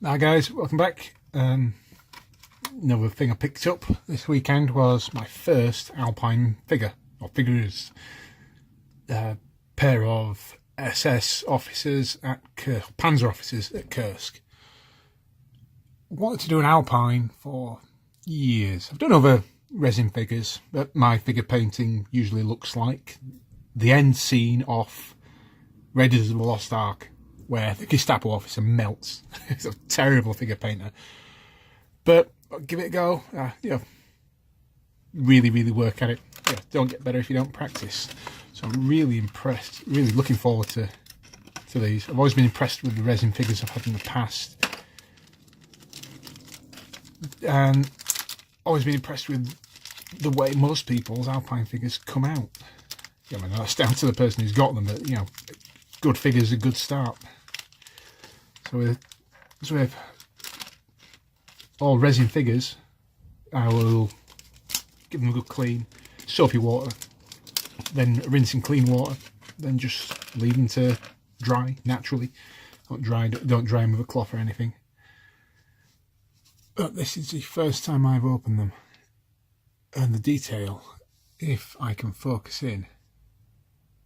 Hi guys, welcome back. Another thing I picked up this weekend was my first Alpine figure, or figures. A pair of SS officers at panzer officers at Kursk. Wanted to do an Alpine for years. I've done other resin figures, but my figure painting usually looks like the end scene off Raiders of the Lost Ark, where the Gestapo officer melts. It's a terrible figure painter. But I'll give it a go. Really work at it. Don't get better if you don't practice. So I'm really impressed, really looking forward to these. I've always been impressed with the resin figures I've had in the past. And always been impressed with the way most people's Alpine figures come out. I mean, that's down to the person who's got them, but good figures are a good start. So with all resin figures, I will give them a good clean, soapy water, then rinse in clean water, then just leave them to dry naturally. Don't dry them with a cloth or anything. But this is the first time I've opened them, and the detail, if I can focus in,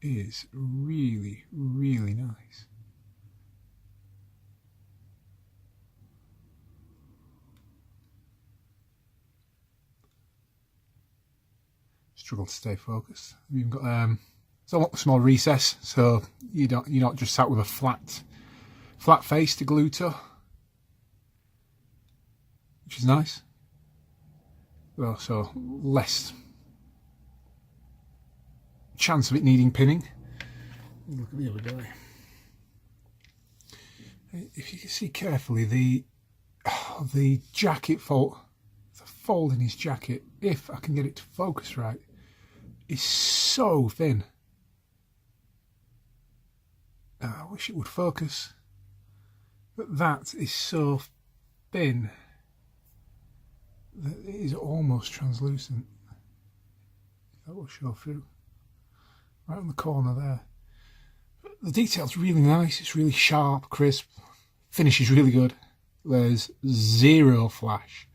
is really nice. Struggle to stay focused. You've got it's a small recess, so you're not just sat with a flat face to glue to, which is nice. Well, so less chance of it needing pinning. Look at the other guy. If you can see carefully, the jacket fold, the fold in his jacket, if I can get it to focus right, is so thin. I wish it would focus, but that is so thin that it is almost translucent. That will show through. Right on the corner there. But the detail's really nice, it's really sharp, crisp, finish is really good. There's zero flash.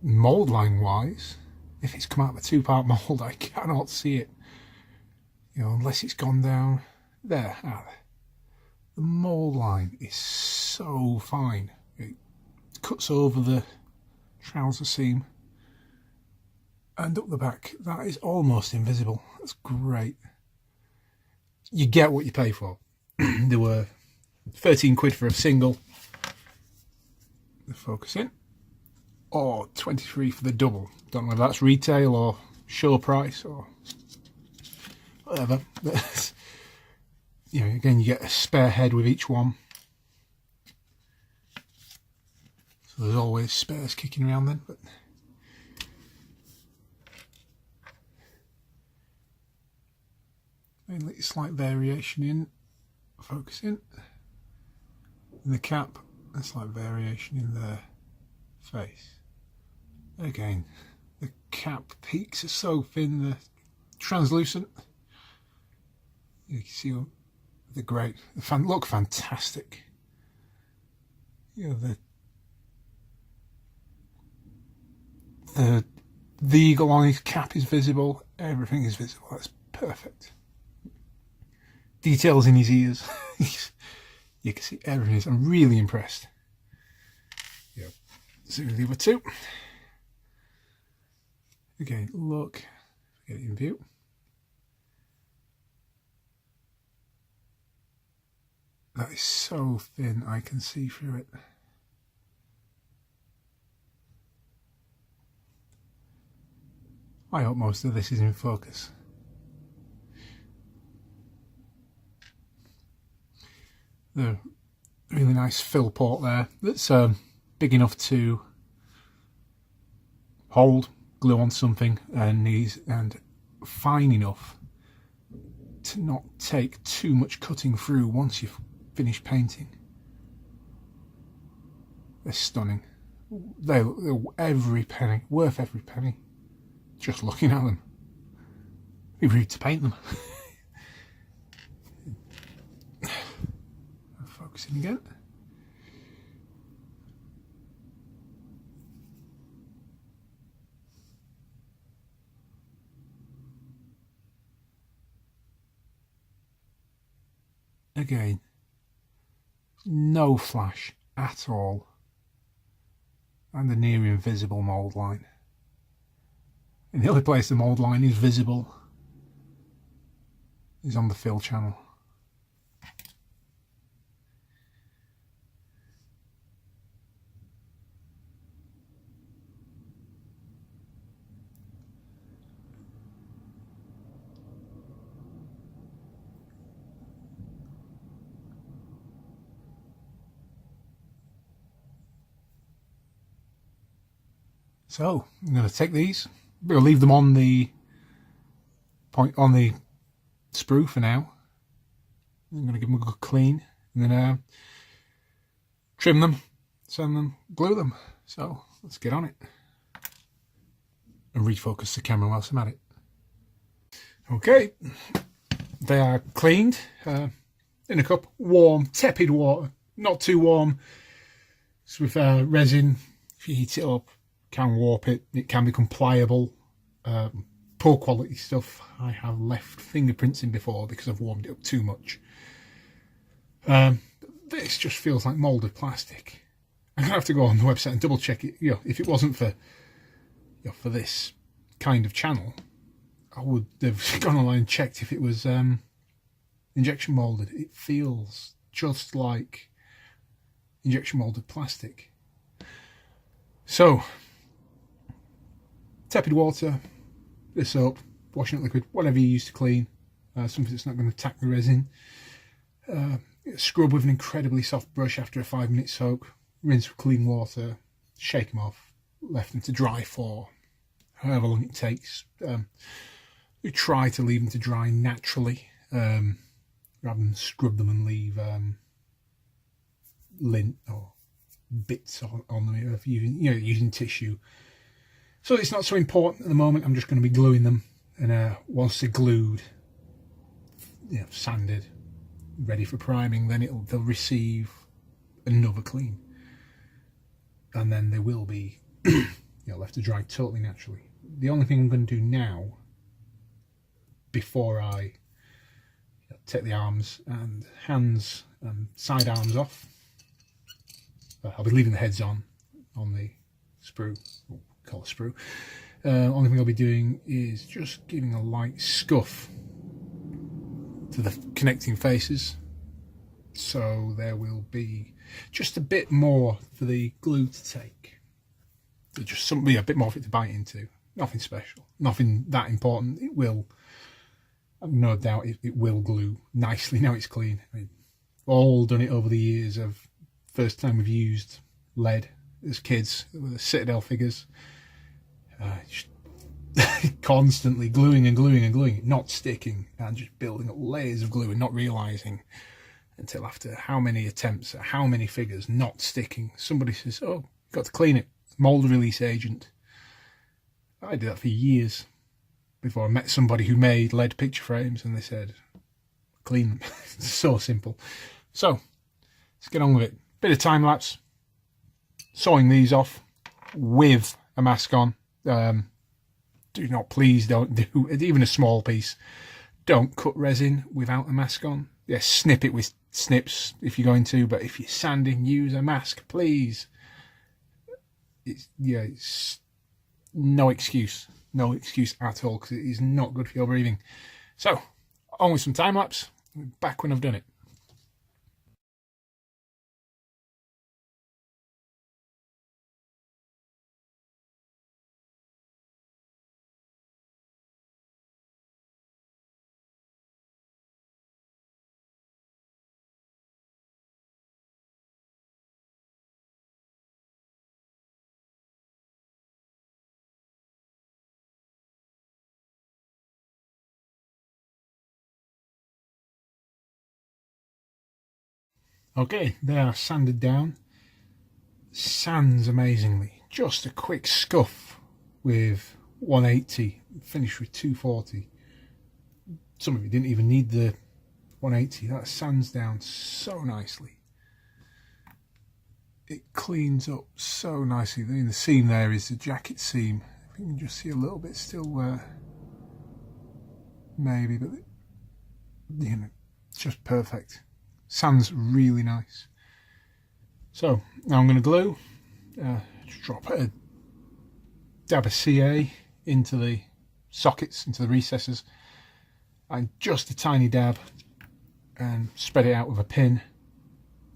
Mould line wise, if it's come out of a 2-part mould, I cannot see it. Unless it's gone down there. The mould line is so fine. It cuts over the trouser seam and up the back. That is almost invisible. That's great. You get what you pay for. There were 13 quid for a single. The focus in. Or 23 for the double. Don't know if that's retail or show price or whatever. But, again, you get a spare head with each one. So there's always spares kicking around then. But mainly slight variation in focusing. In the cap, a slight variation in the face. Again, the cap peaks are so thin, they're translucent. You can see they're great. They look fantastic. The eagle on his cap is visible. Everything is visible. That's perfect. Details in his ears. You can see everything. I'm really impressed. Zoom the other two. Again, look. Get it in view. That is so thin, I can see through it. I hope most of this is in focus. The really nice fill port there. That's big enough to hold, glue on something, and fine enough to not take too much cutting through once you've finished painting. They're stunning. They're every penny, worth every penny. Just looking at them. It'd be rude to paint them. Focusing again. Again, no flash at all, and the near invisible mould line. And the only place the mould line is visible is on the fill channel. So I'm going to take these. We'll leave them on the sprue for now. I'm going to give them a good clean, and then trim them, sand them, glue them. So let's get on it and refocus the camera whilst I'm at it. Okay, they are cleaned in a cup, warm, tepid water, not too warm. So with resin, if you heat it up, can warp it. It can become pliable. Poor quality stuff. I have left fingerprints in before because I've warmed it up too much. This just feels like moulded plastic. I'm gonna have to go on the website and double check it. If it wasn't for for this kind of channel, I would have gone online and checked if it was injection moulded. It feels just like injection moulded plastic. So, tepid water, bit of soap, washing up liquid, whatever you use to clean, something that's not going to attack the resin. Scrub with an incredibly soft brush after a 5-minute soak, rinse with clean water, shake them off, left them to dry for however long it takes. We try to leave them to dry naturally, rather than scrub them and leave lint or bits on them if using tissue. So it's not so important at the moment. I'm just going to be gluing them, and once they're glued, sanded, ready for priming, then they'll receive another clean, and then they will be left to dry totally naturally. The only thing I'm going to do now, before I take the arms and hands and side arms off, I'll be leaving the heads on the sprue, or call it sprue. Only thing I'll be doing is just giving a light scuff to the connecting faces, so there will be just a bit more for the glue to take. Just something, a bit more for it to bite into. Nothing special, nothing that important. It will, I've no doubt, it will glue nicely now it's clean. We've all done it over the years of first time we've used lead as kids with the Citadel figures. Constantly gluing and gluing and gluing, not sticking, and just building up layers of glue and not realising until after how many attempts at how many figures not sticking, somebody says, oh, you've got to clean it, mould release agent. I did that for years before I met somebody who made lead picture frames, and they said, clean them. It's so simple. So let's get on with it. Bit of time lapse, sawing these off with a mask on. Please don't do even a small piece. Don't cut resin without a mask on. Yes, snip it with snips if you're going to, but if you're sanding, use a mask, please. It's no excuse at all, because it is not good for your breathing. So, on with some time lapse. Back when I've done it. Okay, they are sanded down. Sands amazingly. Just a quick scuff with 180, finished with 240. Some of you didn't even need the 180. That sands down so nicely. it cleans up so nicely. The seam there is the jacket seam. If you can just see a little bit still there, maybe, but you know, it's just perfect. Sand's really nice. So now I'm going to glue. Just drop a dab of CA into the sockets, into the recesses, and just a tiny dab, and spread it out with a pin,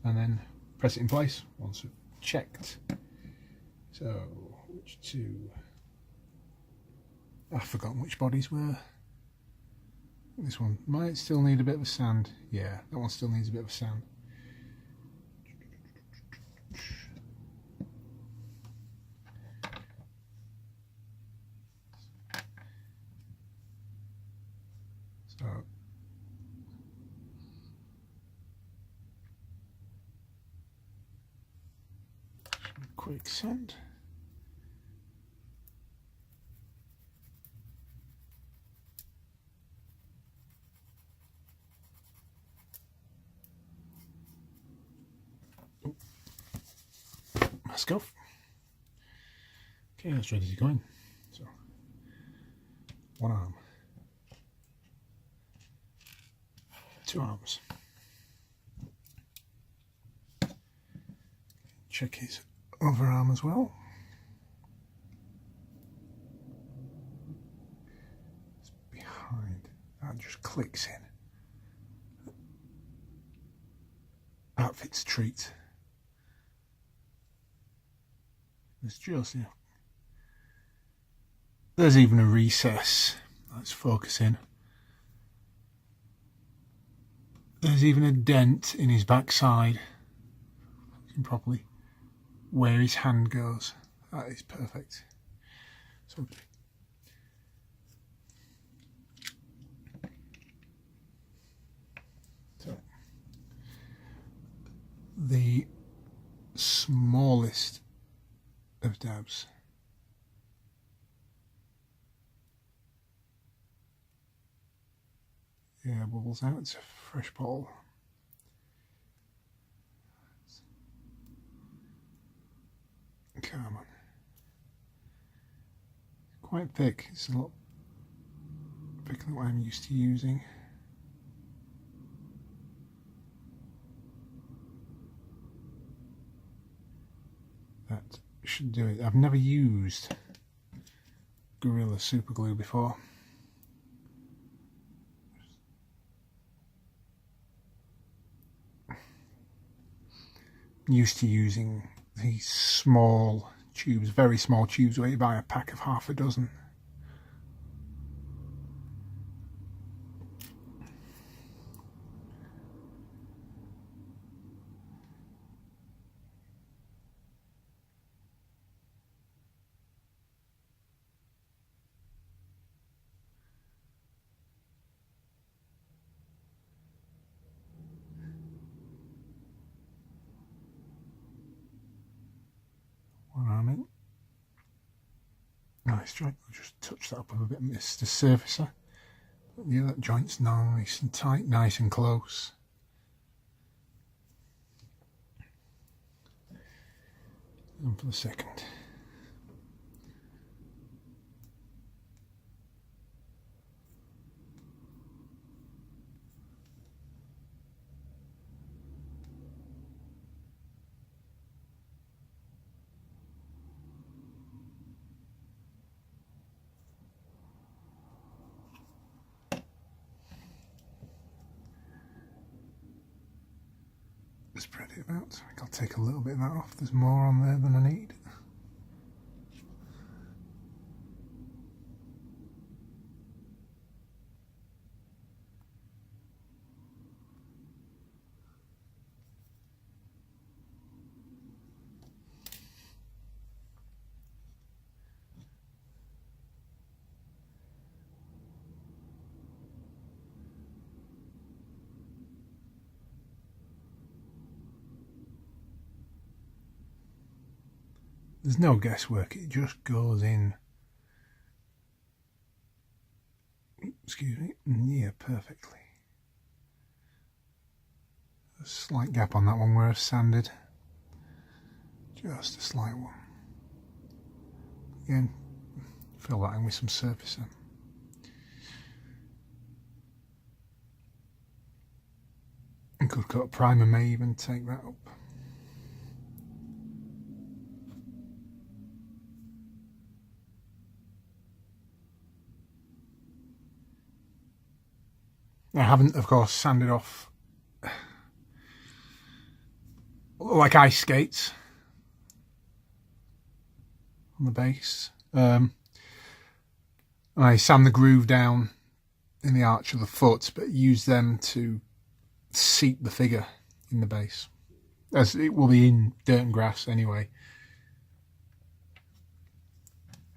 and then press it in place once I've checked. So which two? I've forgotten which bodies were. This one might still need a bit of a sand. Yeah, that one still needs a bit of a sand. So quick sand. Mask off. Okay, that's ready to go in. So one arm, two arms. Check his other arm as well. It's behind. That just clicks in. Outfit's treat. It's just, you know, there's even a recess. Let's focus in. There's even a dent in his backside. You can properly where his hand goes. That is perfect. So the smallest of dabs. Yeah, bubbles out. It's a fresh bottle. Come on. Quite thick. It's a lot thicker than what I'm used to using. That should do it. I've never used Gorilla Super Glue before. Used to using these small tubes, very small tubes where you buy a pack of half a dozen. One arm in. Nice joint. I'll just touch that up with a bit of Mr. Surfacer. Yeah, that joint's nice and tight, nice and close. And for the second. Spread it out. I think I'll take a little bit of that off. There's more on there than I need. There's no guesswork, it just goes in. Excuse me, near perfectly. A slight gap on that one where I've sanded. Just a slight one. Again, fill that in with some surfacer. A good coat of primer may even take that up. I haven't, of course, sanded off like ice skates on the base. I sand the groove down in the arch of the foot, but use them to seat the figure in the base, as it will be in dirt and grass anyway.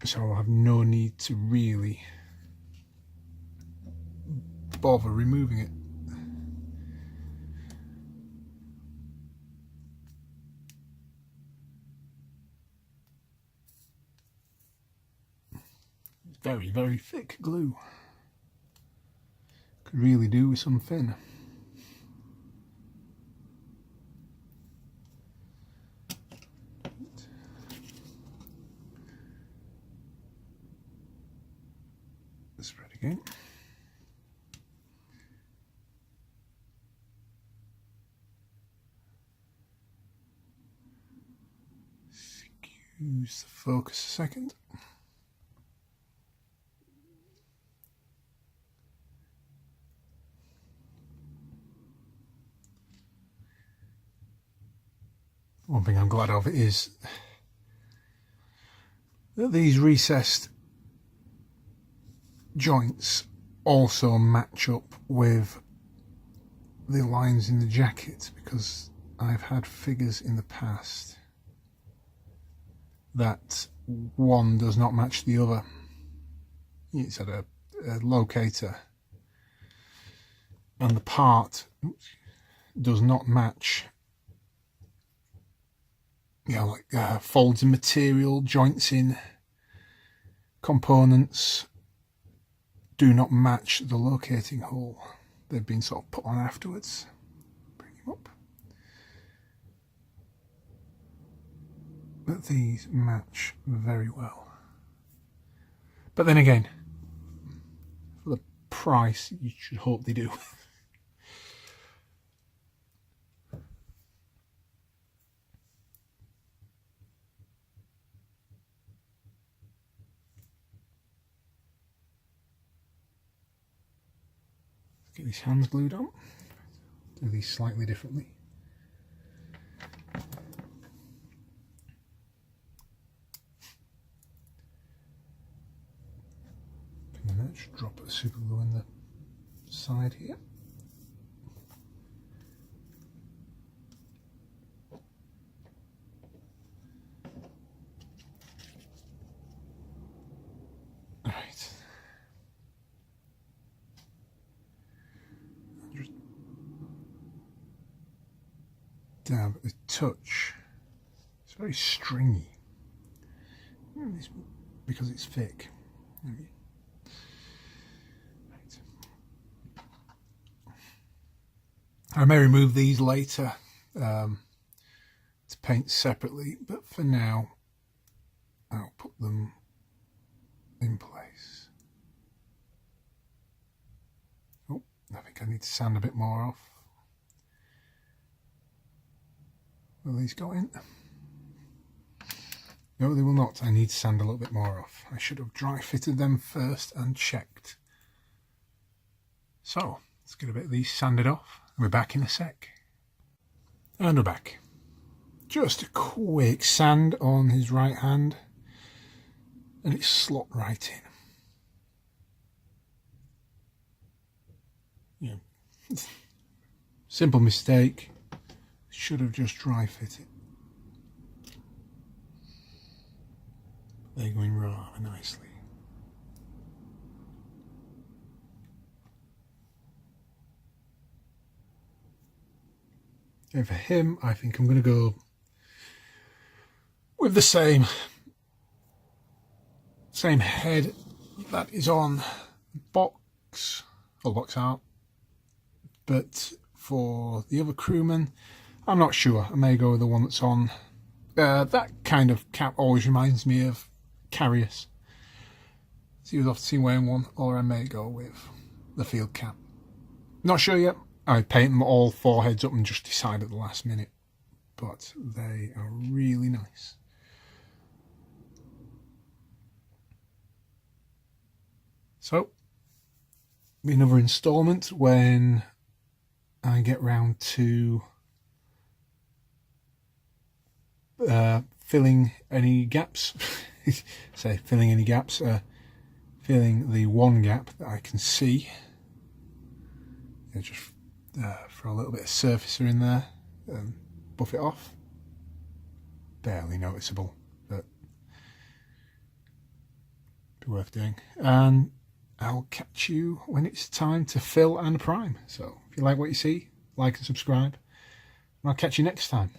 So I'll have no need to really bother removing it. Very, very thick glue. Could really do with some thin. Spread again. Excuse the focus a second. One thing I'm glad of is that these recessed joints also match up with the lines in the jacket, because I've had figures in the past that one does not match the other. It's at a locator and the part does not match, you know, like folds in material, joints in components do not match the locating hole. They've been sort of put on afterwards. Bring him up. But these match very well. But then again, for the price, you should hope they do. Get these hands glued on. Do these slightly differently. And then just drop the super glue in the side here. Right. Just dab at the touch. It's very stringy. Because it's thick. Right. I may remove these later to paint separately, but for now I'll put them in place. Oh, I think I need to sand a bit more off. Will these go in? No, they will not. I need to sand a little bit more off. I should have dry fitted them first and checked. So, let's get a bit of these sanded off. We're back in a sec. And we're back. Just a quick sand on his right hand and it's slot right in. Yeah. Simple mistake. Should have just dry fitted. They're going rather nicely. And for him, I think I'm going to go with the same head that is on box art. But for the other crewman, I'm not sure. I may go with the one that's on That kind of cap always reminds me of Carriers. So you was often seen wearing one, or I may go with the field cap. Not sure yet. I paint them all 4 heads up and just decide at the last minute. But they are really nice. So, another instalment when I get round to filling any gaps. Say filling any gaps. Filling the one gap that I can see. Just throw a little bit of surfacer in there and buff it off. Barely noticeable, but be worth doing. And I'll catch you when it's time to fill and prime. So if you like what you see, like and subscribe. And I'll catch you next time.